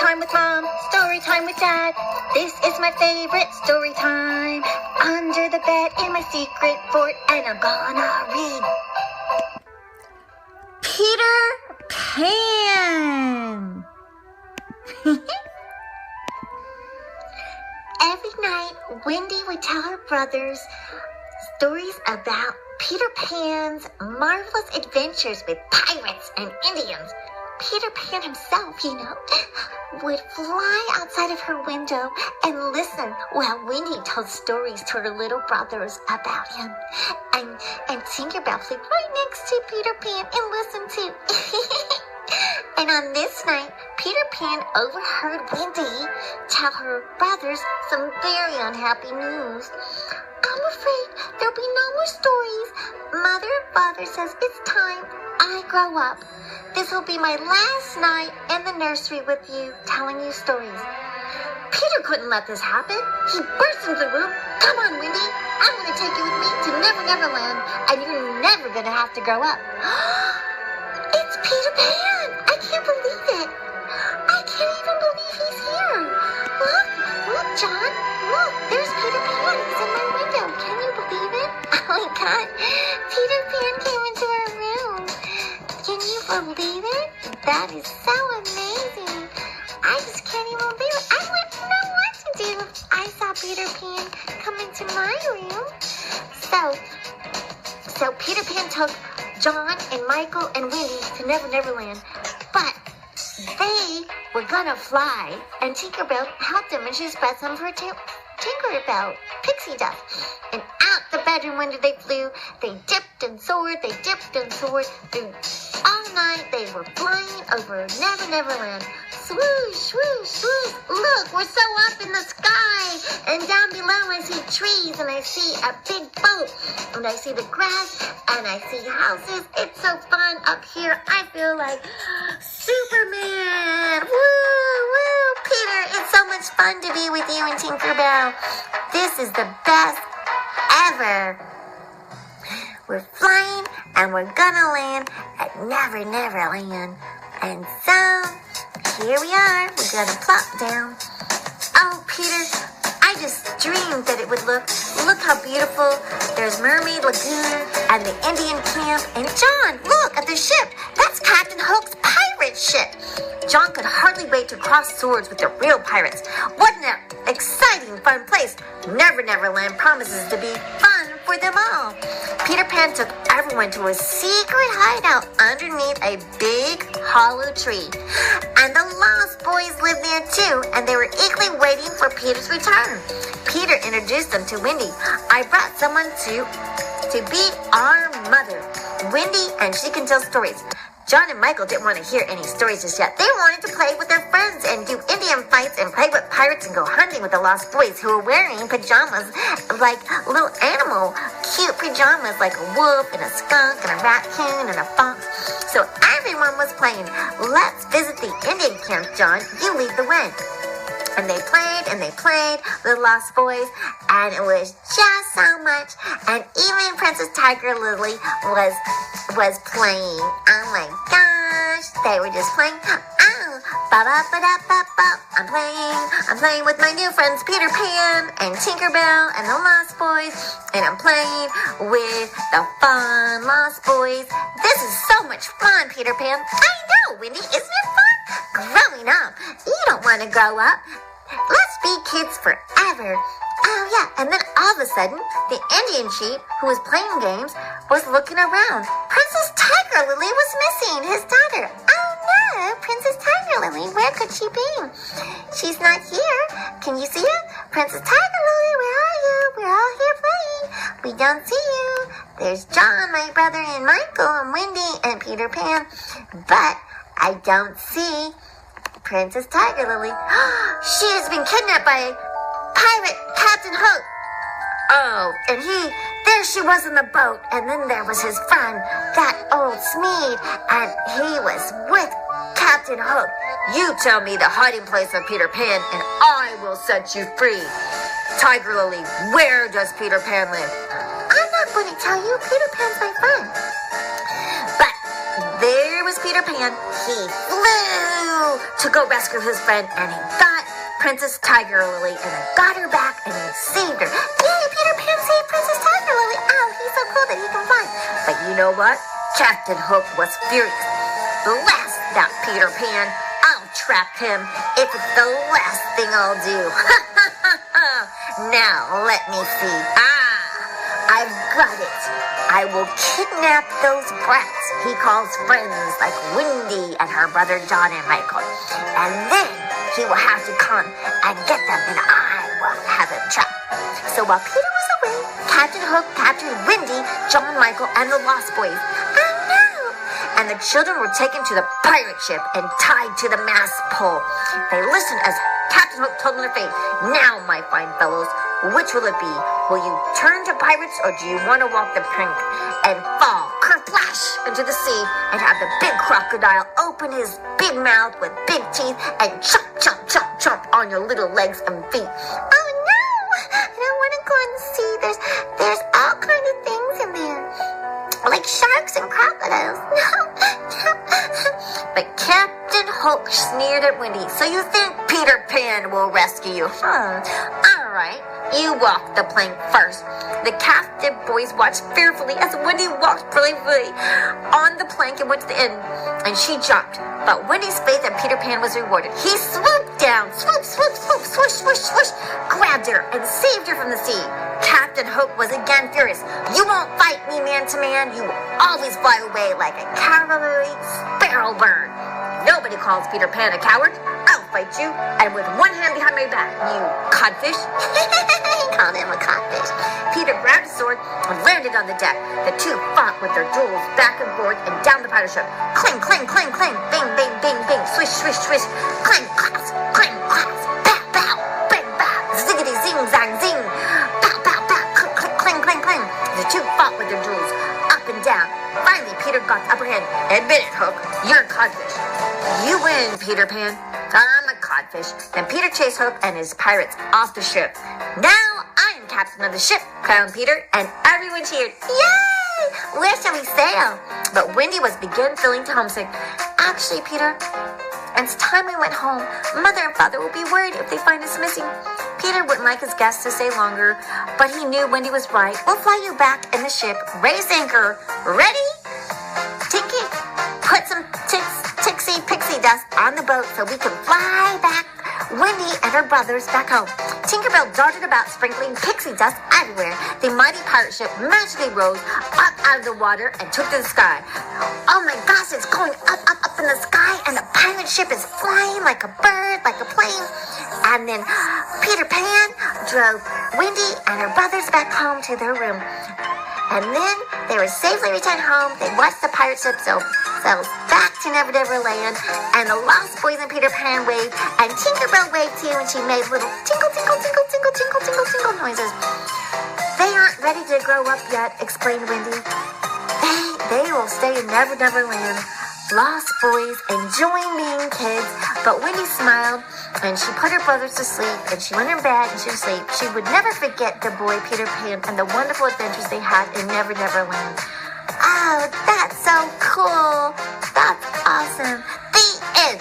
time with Mom, story time with Dad. This is my favorite story time. Under the bed in my secret fort, and I'm gonna read Peter Pan. Every night, Wendy would tell her brothers stories about Peter Pan's marvelous adventures with pirates and Indians. Peter Pan himself, would fly outside of her window and listen while Wendy told stories to her little brothers about him. And Tinkerbell flew right next to Peter Pan and listened too. And on this night, Peter Pan overheard Wendy tell her brothers some very unhappy news. I'm afraid there'll be no more stories. Mother and Father says it's time I grow up. This will be my last night in the nursery with you, telling you stories. Peter couldn't let this happen. He burst into the room. Come on, Wendy. I'm going to take you with me to Neverland, and you're never going to have to grow up. It's Peter Pan. I can't believe it. I can't even believe he's here. Look, John. Look, there's Peter Pan. He's in my window. Can you believe it? Oh my God. Peter Pan came into our room. Can you believe it? That is so amazing. I just can't even believe it. I wouldn't know what to do if I saw Peter Pan come into my room. So Peter Pan took John and Michael and Wendy to Neverland, but they were gonna fly, and Tinkerbell helped them, and she spread some of her Tinkerbell pixie dust. And out the bedroom window they flew. They dipped and soared. Through all night they were flying over Neverland. Swoosh, swoosh, swoosh. Look, we're so up in the sky. And down below I see trees, and I see a big boat, and I see the grass, and I see houses. It's so fun up here. I feel like Superman. Woo, Peter, it's so much fun to be with you and Tinkerbell. This is the best ever. We're flying, and we're gonna land at Neverland. And so, here we are. We're gonna plop down. Oh, Peter, I just dreamed that it would look how beautiful. There's Mermaid Lagoon and the Indian camp. And John, look at the ship. That's Captain Hook's pirate ship. John could hardly wait to cross swords with the real pirates. What an exciting, fun place. Neverland promises to be fun for them all. Peter Pan took everyone to a secret hideout underneath a big hollow tree. And the Lost Boys lived there too, and they were eagerly waiting for Peter's return. Peter introduced them to Wendy. I brought someone to be our mother, Wendy, and she can tell stories. John and Michael didn't want to hear any stories just yet. They wanted to play with their friends and do Indian fights and play with pirates and go hunting with the Lost Boys, who were wearing pajamas like little animal, cute pajamas like a wolf and a skunk and a raccoon and a fox. So everyone was playing. Let's visit the Indian camp, John. You lead the way. And they played, the Lost Boys, and it was just so much. And even Princess Tiger Lily was playing. Oh my gosh, they were just playing. Oh, ba-ba-ba-da-ba-ba. I'm playing with my new friends Peter Pan and Tinkerbell and the Lost Boys, and I'm playing with the fun Lost Boys. This is so much fun, Peter Pan. I know, Wendy, isn't it fun? Growing up. You don't want to grow up. Let's be kids forever. Oh, yeah. And then all of a sudden, the Indian chief, who was playing games, was looking around. Princess Tiger Lily was missing, his daughter. Oh, no. Princess Tiger Lily, where could she be? She's not here. Can you see her? Princess Tiger Lily, where are you? We're all here playing. We don't see you. There's John, my brother, and Michael, and Wendy, and Peter Pan. But I don't see Princess Tiger Lily. She has been kidnapped by pirate Captain Hook. Oh, and there she was in the boat, and then there was his friend, that old Smead, and he was with Captain Hook. You tell me the hiding place of Peter Pan, and I will set you free. Tiger Lily, where does Peter Pan live? I'm not going to tell you. Peter Pan's my friend. But there was Peter Pan. He flew to go rescue his friend, and he got Princess Tiger Lily, and he got her back, and he saved her. Yay, Peter Pan saved Princess Tiger Lily. Oh, he's so cool that he can fly. But you know what? Captain Hook was furious. Blast that Peter Pan. I'll trap him if it's the last thing I'll do. Now, let me see. I've got it. I will kidnap those brats he calls friends, like Wendy and her brother John and Michael. And then he will have to come and get them, and I will have him trapped. So while Peter was away, Captain Hook captured Wendy, John, Michael, and the Lost Boys. Oh no! And the children were taken to the pirate ship and tied to the mast pole. They listened as Captain Hook told them their fate. Now, my fine fellows, which will it be? Will you turn to pirates, or do you want to walk the plank and fall kerplash into the sea and have the big crocodile open his big mouth with big teeth and chomp, chomp, chomp, chomp on your little legs and feet? Oh no! I don't want to go in the sea. There's all kinds of things in there, like sharks and crocodiles. No. But Captain Hook sneered at Wendy. So you think Peter Pan will rescue you? All right. You walk the plank first. The captive boys watched fearfully as Wendy walked bravely on the plank and went to the end, and she jumped. But Wendy's faith in Peter Pan was rewarded. He swooped down, swoop, swoop, swoop, swoosh, swoosh, swoosh, grabbed her and saved her from the sea. Captain Hook was again furious. You won't fight me man to man. You will always fly away like a cavalier sparrow bird. Nobody calls Peter Pan a coward. I'll fight you, and with one hand behind my back, you codfish. He called him a codfish. Peter grabbed a sword and landed on the deck. The two fought with their duels back and forth and down the pirate ship. Clang, clang, clang, clang, bang, bang, bang, bang, swish, swish, swish, clang, claps, pow, pow, bang, bang, ziggity, zing, zang, zing, pow, pow, pow, clang, clang, clang. The two fought with their duels up and down. Finally, Peter got the upper hand. Admit it, Hook, you're a codfish. You win, Peter Pan. I'm a codfish. Then Peter chased Hook and his pirates off the ship. Now I am captain of the ship, crowned Peter, and everyone cheered. Yay! Where shall we sail? But Wendy was feeling homesick. Actually, Peter, it's time we went home. Mother and Father will be worried if they find us missing. Peter wouldn't like his guests to stay longer, but he knew Wendy was right. We'll fly you back in the ship. Raise anchor. Ready? Tinky, put some pixie dust on the boat so we can fly back Wendy and her brothers back home. Tinkerbell darted about, sprinkling pixie dust everywhere. The mighty pirate ship magically rose up out of the water and took to the sky. Oh my gosh, it's going up, up, up in the sky, and the pirate ship is flying like a bird, like a plane. And then Peter Pan drove Wendy and her brothers back home to their room. And then they were safely returned home. They watched the pirate ship sail back to Neverland, and the Lost Boys and Peter Pan waved, and Tinkerbell waved too, and she made little tinkle, tinkle, tinkle, tinkle, tinkle, tinkle, tinkle noises. They aren't ready to grow up yet, explained Wendy. They will stay in Neverland. Lost boys enjoying being kids, but Wendy smiled, and she put her brothers to sleep, and she went in bed and she was asleep. She would never forget the boy Peter Pan and the wonderful adventures they had in Neverland. Oh, that's so cool. That's awesome. The end.